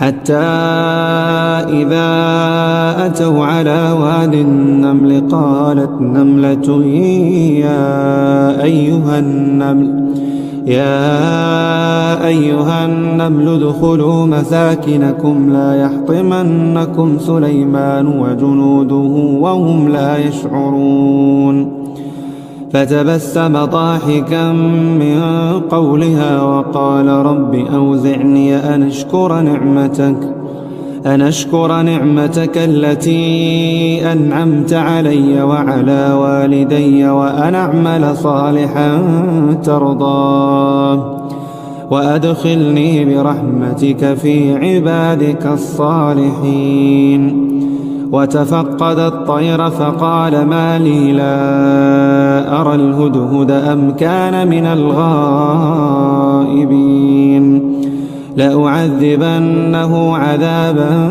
حتى إذا أتوا على واد النمل قالت نملة يا أيها النمل ادخلوا مساكنكم لا يحطمنكم سليمان وجنوده وهم لا يشعرون. فتبسم ضاحكا من قولها وقال رب أوزعني أن أشكر نعمتك التي أنعمت علي وعلى والدي وأن أعمل صالحا ترضاه وأدخلني برحمتك في عبادك الصالحين. وتفقد الطير فقال ما لي لا أرى الهدهد أم كان من الغائبين لأعذبنه عذابا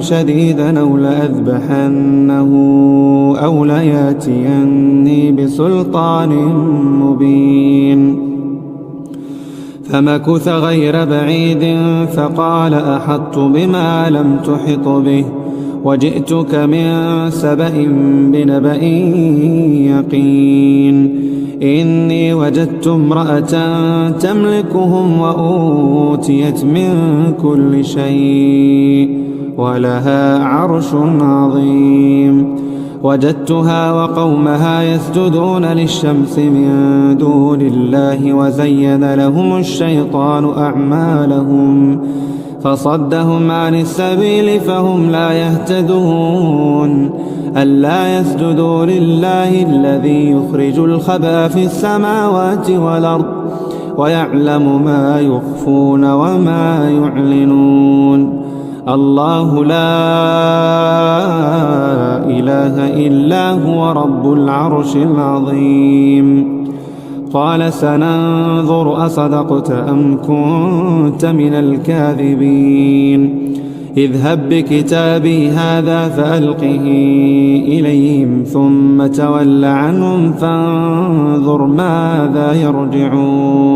شديدا أو لأذبحنه أو لياتيني بسلطان مبين. فمكث غير بعيد فقال أحطت بما لم تحط به وجئتك من سبأ بنبأ يقين. إني وجدت امرأة تملكهم وأوتيت من كل شيء ولها عرش عظيم. وجدتها وقومها يسجدون للشمس من دون الله وزين لهم الشيطان أعمالهم فصدهم عن السبيل فهم لا يهتدون. ألا يسجدوا لله الذي يخرج الخبأ في السماوات والأرض ويعلم ما يخفون وما يعلنون. الله لا إله إلا هو رب العرش العظيم. قال سننظر أصدقت أم كنت من الكاذبين. اذهب بكتابي هذا فألقه إليهم ثم تول عنهم فانظر ماذا يرجعون.